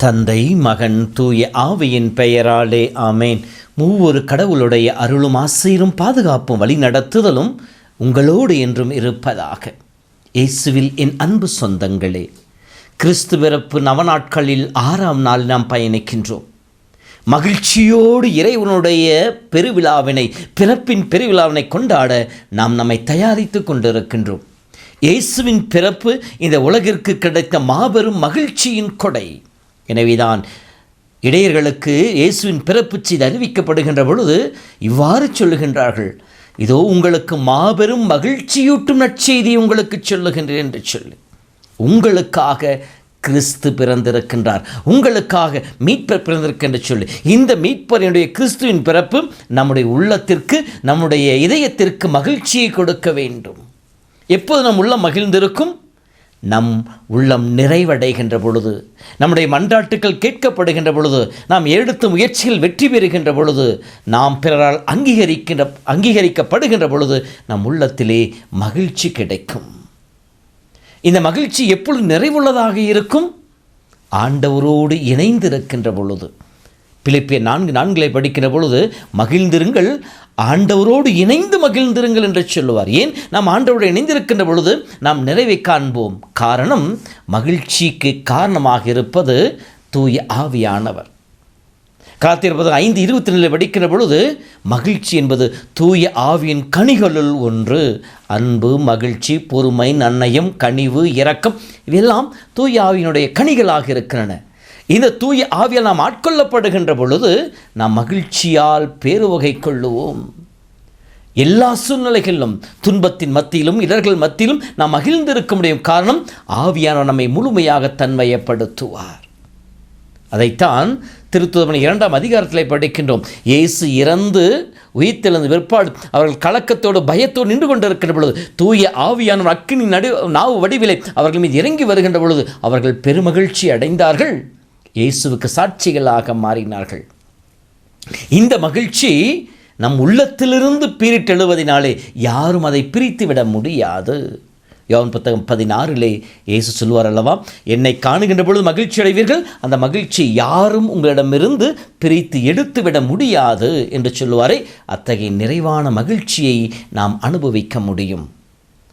தந்தை, மகன், தூய ஆவியின் பெயராலே ஆமேன். மூவொரு கடவுளுடைய அருளும் ஆசீரும் பாதுகாப்பும் வழி நடத்துதலும் உங்களோடு என்றும் இருப்பதாக. இயேசுவில் என் அன்பு சொந்தங்களே, கிறிஸ்து பிறப்பு நவநாட்களில் 6ஆம் நாள் நாம் பயணிக்கின்றோம். மகிழ்ச்சியோடு இறைவனுடைய பெருவிழாவினை, பிறப்பின் பெருவிழாவினை கொண்டாட நாம் நம்மை தயாரித்து கொண்டிருக்கின்றோம். இயேசுவின் பிறப்பு இந்த உலகிற்கு கிடைத்த மாபெரும் மகிழ்ச்சியின் கொடை. எனவேதான் இடையர்களுக்கு இயேசுவின் பிறப்பு செய்தி அறிவிக்கப்படுகின்ற பொழுது இவ்வாறு சொல்லுகின்றார்கள்: இதோ உங்களுக்கு மாபெரும் மகிழ்ச்சியூட்டும் நற்செய்தி உங்களுக்கு சொல்லுகின்றேன் என்று சொல்லி. உங்களுக்காக கிறிஸ்து பிறந்திருக்கின்றார், உங்களுக்காக மீட்பர் பிறந்திருக்கின்ற சொல்லி. இந்த மீட்பரினுடைய கிறிஸ்துவின் பிறப்பு நம்முடைய உள்ளத்திற்கு, நம்முடைய இதயத்திற்கு மகிழ்ச்சியை கொடுக்க வேண்டும். எப்போது நம் உள்ளம் மகிழ்ந்திருக்கும்? நம் உள்ளம் நிறைவடைகின்ற பொழுது, நம்முடைய மன்றாட்டுக்கள் கேட்கப்படுகின்ற பொழுது, நாம் எடுத்த முயற்சிகள் வெற்றி பெறுகின்ற பொழுது, நாம் பிறரால் அங்கீகரிக்கப்படுகின்ற பொழுது நம் உள்ளத்திலே மகிழ்ச்சி கிடைக்கும். இந்த மகிழ்ச்சி எப்பொழுது நிறைவுள்ளதாக இருக்கும்? ஆண்டவரோடு இணைந்திருக்கின்ற பொழுது. பிலிப்பியர் 4:4 படிக்கின்ற பொழுது மகிழ்ந்திருங்கள், ஆண்டவரோடு இணைந்து மகிழ்ந்திருங்கள் என்று சொல்லுவார். ஏன்? நாம் ஆண்டவரோடு இணைந்திருக்கின்ற பொழுது நாம் நிறைவை காண்போம். காரணம், மகிழ்ச்சிக்கு காரணமாக இருப்பது தூய ஆவியானவர். கலாத்தியர் 5:24 படிக்கின்ற பொழுது மகிழ்ச்சி என்பது தூய ஆவியின் கனிகளுள் ஒன்று. அன்பு, மகிழ்ச்சி, பொறுமை, நன்னயம், கனிவு, இரக்கம் இவையெல்லாம் தூய ஆவியினுடைய கனிகளாக இருக்கின்றன. இந்த தூய ஆவியால் நாம் ஆட்கொள்ளப்படுகின்ற பொழுது நாம் மகிழ்ச்சியால் பேருவகை கொள்ளுவோம். எல்லா சூழ்நிலைகளிலும், துன்பத்தின் மத்தியிலும், இடர்கள் மத்தியிலும் நாம் மகிழ்ந்திருக்க முடியும். காரணம், ஆவியானவர் நம்மை முழுமையாக தன்மையப்படுத்துவார். அதைத்தான் திருத்துவ 2ஆம் அதிகாரத்தில் படிக்கின்றோம். இயேசு இறந்து உயிர்த்தெழுந்த பிற்பாடு அவர்கள் கலக்கத்தோடு பயத்தோடு நின்று கொண்டிருக்கின்ற பொழுது தூய ஆவியானவர் அக்கினி நாவு வடிவிலே அவர்கள் மீது இறங்கி வருகின்ற பொழுது அவர்கள் பெருமகிழ்ச்சி அடைந்தார்கள், இயேசுவுக்கு சாட்சிகளாக மாறினார்கள். இந்த மகிழ்ச்சி நம் உள்ளத்திலிருந்து பீரிட்டெழுவதினாலே யாரும் அதை பிரித்து விட முடியாது. யோவான் 16 இயேசு சொல்லுவார் அல்லவா, என்னை காணுகின்ற பொழுது மகிழ்ச்சி அடைவீர்கள், அந்த மகிழ்ச்சி யாரும் உங்களிடமிருந்து பிரித்து எடுத்துவிட முடியாது என்று சொல்லுவாரே. அத்தகைய நிறைவான மகிழ்ச்சியை நாம் அனுபவிக்க முடியும்.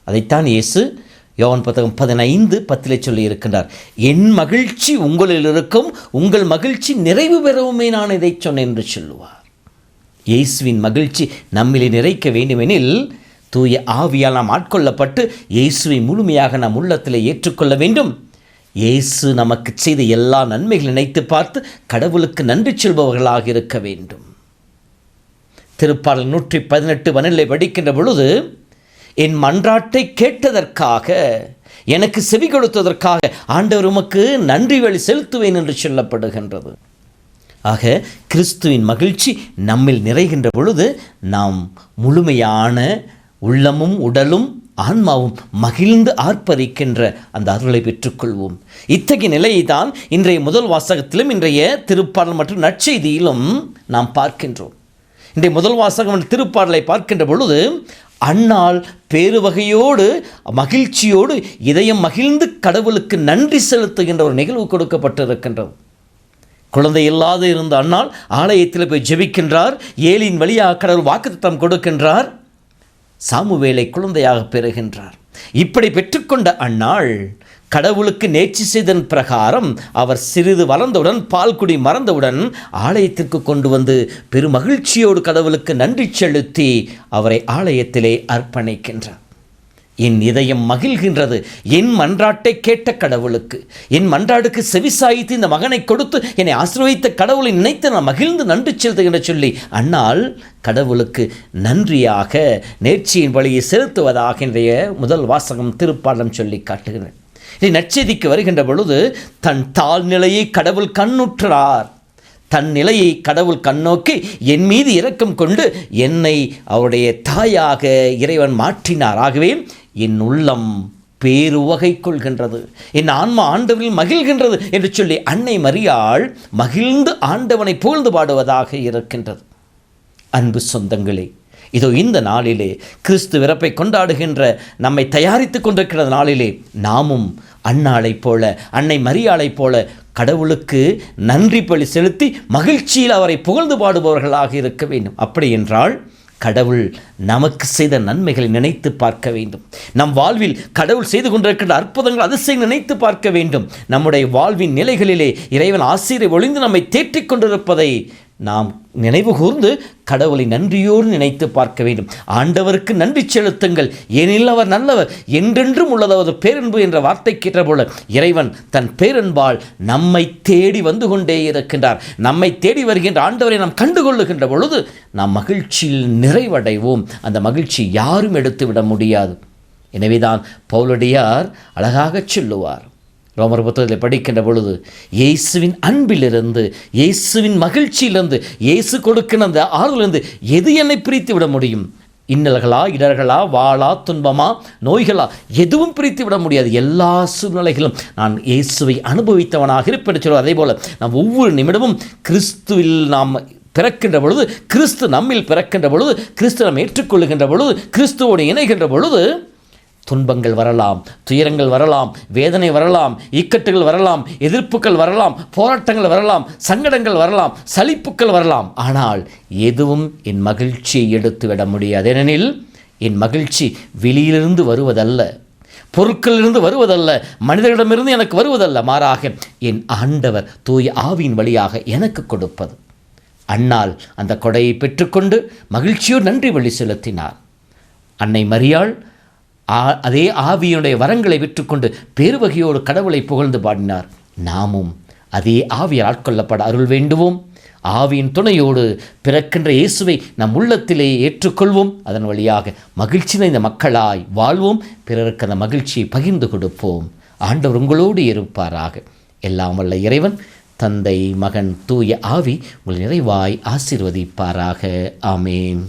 அதைத்தான் இயேசு யோவான் 15:10 சொல்லி இருக்கின்றார். என் மகிழ்ச்சி உங்களில் இருக்கும், உங்கள் மகிழ்ச்சி நிறைவு பெறவுமே நான் இதை சொன்னேன் என்று சொல்லுவார். இயேசுவின் மகிழ்ச்சி நம்மிலே நிறைக்க வேண்டுமெனில் தூய ஆவியால் நாம் ஆட்கொள்ளப்பட்டு இயேசுவை முழுமையாக நாம் உள்ளத்தில் ஏற்றுக்கொள்ள வேண்டும். இயேசு நமக்கு செய்த எல்லா நன்மைகளை நினைத்து பார்த்து கடவுளுக்கு நன்றி சொல்பவர்களாக இருக்க வேண்டும். திருப்பாடல் 118 படிக்கின்ற பொழுது, என் மன்றாட்டை கேட்டதற்காக, எனக்கு செவி கொடுத்ததற்காக ஆண்டவர் உமக்கு நன்றி வழி செலுத்துவேன் என்று சொல்லப்படுகின்றது. ஆக கிறிஸ்துவின் மகிழ்ச்சி நம்மில் நிறைகின்ற பொழுது நாம் முழுமையான உள்ளமும் உடலும் ஆன்மாவும் மகிழ்ந்து ஆர்ப்பரிக்கின்ற அந்த அருளை பெற்றுக்கொள்வோம். இத்தகைய நிலையை தான் இன்றைய முதல் வாசகத்திலும் இன்றைய திருப்பாடல் மற்றும் நற்செய்தியிலும் நாம் பார்க்கின்றோம். இன்றைய முதல் வாசகம் திருப்பாடலை பார்க்கின்ற பொழுது அன்னாள் பேருவகையோடு மகிழ்ச்சியோடு இதயம் மகிழ்ந்து கடவுளுக்கு நன்றி செலுத்துகின்ற ஒரு நிகழ்வு கொடுக்கப்பட்டிருக்கின்றது. குழந்தை இல்லாது இருந்த அன்னாள் ஆலயத்தில் போய் ஜெபிக்கின்றார். ஏலியின் வழியாக கடவுள் வாக்குத்தத்தம் கொடுக்கின்றார். சாமுவேலை குழந்தையாக பெறுகின்றார். இப்படி பெற்றுக்கொண்ட அன்னாள் கடவுளுக்கு நேர்ச்சி செய்தன் பிரகாரம் அவர் சிறிது வளர்ந்தவுடன், பால் குடி மறந்தவுடன் ஆலயத்திற்கு கொண்டு வந்து பெருமகிழ்ச்சியோடு கடவுளுக்கு நன்றி செலுத்தி அவரை ஆலயத்திலே அர்ப்பணிக்கின்றார். என் இதயம் மகிழ்கின்றது என் மன்றாட்டை கேட்ட கடவுளுக்கு, என் மன்றாடுக்கு செவிசாய்த்து இந்த மகனை கொடுத்து என்னை ஆசீர்வதித்த கடவுளை நினைத்து நான் மகிழ்ந்து நன்றி செலுத்துகின்ற சொல்லி அன்னால் கடவுளுக்கு நன்றியாக நேர்ச்சியின் வழியை செலுத்துவதாக இன்றைய முதல் வாசகம் திருப்பாடலம் சொல்லி காட்டுகிறேன். நற்செய்திக்கு வருகின்ற பொழுது தன் தாழ்நிலையை கடவுள் கண்ணுற்றார். தன் நிலையை கடவுள் கண்ணோக்கி என் மீது இரக்கம் கொண்டு என்னை அவருடைய தாயாக இறைவன் மாற்றினார். ஆகவே என் உள்ளம் பேருவகை கொள்கின்றது, என் ஆன்மா ஆண்டவரில் மகிழ்கின்றது என்று சொல்லி அன்னை மரியாள் மகிழ்ந்து ஆண்டவனை புகழ்ந்து பாடுவதாக இருக்கின்றது. அன்பு சொந்தங்களே, இதோ இந்த நாளிலே கிறிஸ்து பிறப்பை கொண்டாடுகின்ற நம்மை தயாரித்து கொண்டிருக்கிற நாளிலே நாமும் அன்னாளைப் போல, அன்னை மரியாளைப் போல கடவுளுக்கு நன்றி பலி செலுத்தி மகிழ்ச்சியில் அவரை புகழ்ந்து பாடுபவர்களாக இருக்க வேண்டும். அப்படி என்றால் கடவுள் நமக்கு செய்த நன்மைகளை நினைத்து பார்க்க வேண்டும். நம் வாழ்வில் கடவுள் செய்து கொண்டிருக்கின்ற அற்புதங்கள் அதிசயம் நினைத்து பார்க்க வேண்டும். நம்முடைய வாழ்வின் நிலைகளிலே இறைவன் ஆசிரியர் ஒளிந்து நம்மை தேற்றிக் கொண்டிருப்பதை நாம் நினைவு கூர்ந்து கடவுளை நன்றியோடு நினைத்து பார்க்க வேண்டும். ஆண்டவருக்கு நன்றி செலுத்துங்கள், ஏனெனில் அவர் நல்லவர், என்றென்றும் உள்ளதாவது பேரன்பு என்ற வார்த்தை கேட்ட போல இறைவன் தன் பேரன்பால் நம்மை தேடி வந்து கொண்டே இருக்கின்றார். நம்மை தேடி வருகின்ற ஆண்டவரை நாம் கண்டுகொள்ளுகின்ற பொழுது நாம் மகிழ்ச்சியில் நிறைவடைவோம். அந்த மகிழ்ச்சி யாரும் எடுத்துவிட முடியாது. எனவேதான் பவுலடியார் அழகாக சொல்லுவார், ரோமர் புத்தகத்தில் படிக்கின்ற பொழுது, இயேசுவின் அன்பிலிருந்து, இயேசுவின் மகிழ்ச்சியிலிருந்து, இயேசு கொடுக்கிற அந்த ஆறுதலிருந்து எது என்னை பிரித்து விட முடியும்? இன்னல்களா, இடர்களா, வாளா, துன்பமா, நோய்களா, எதுவும் பிரித்து விட முடியாது. எல்லா சூழ்நிலைகளும் நான் இயேசுவை அனுபவித்தவனாக இருப்பேன் சொல்லுவார். அதே போல் நாம் ஒவ்வொரு நிமிடமும் கிறிஸ்துவில் நாம் பிறக்கின்ற பொழுது, கிறிஸ்து நம்மில் பிறக்கின்ற பொழுது, கிறிஸ்து நாம் ஏற்றுக்கொள்ளுகின்ற பொழுது, கிறிஸ்துவோடு இணைகின்ற பொழுது துன்பங்கள் வரலாம், துயரங்கள் வரலாம், வேதனை வரலாம், இக்கட்டுகள் வரலாம், எதிர்ப்புகள் வரலாம், போராட்டங்கள் வரலாம், சங்கடங்கள் வரலாம், சலிப்புக்கள் வரலாம். ஆனால் எதுவும் என் மகிழ்ச்சியை எடுத்துவிட முடியாது. ஏனெனில் என் மகிழ்ச்சி வெளியிலிருந்து வருவதல்ல, பொருட்களிலிருந்து வருவதல்ல, மனிதர்களிடமிருந்து எனக்கு வருவதல்ல, மாறாக என் ஆண்டவர் தூய ஆவியின் வழியாக எனக்கு கொடுப்பது. அன்னாள் அந்த கொடையை பெற்றுக்கொண்டு மகிழ்ச்சியோடு நன்றி வழி செலுத்தினார். அன்னை மரியாள் அதே ஆவியினுடைய வரங்களை விற்றுக்கொண்டு பேருவகையோடு கடவுளை புகழ்ந்து பாடினார். நாமும் அதே ஆவியால் ஆட்கொள்ளப்பட அருள் வேண்டுவோம். ஆவியின் துணையோடு பிறக்கின்ற இயேசுவை நம் உள்ளத்திலே ஏற்றுக்கொள்வோம். அதன் வழியாக மகிழ்ச்சி நிறைந்த மக்களாய் வாழ்வோம். பிறருக்கு அந்த மகிழ்ச்சியை பகிர்ந்து கொடுப்போம். ஆண்டவர் உங்களோடு இருப்பாராக. எல்லாம் வல்ல இறைவன் தந்தை, மகன், தூய ஆவி உங்கள் நிறைவாய் ஆசீர்வதிப்பாராக. ஆமேன்.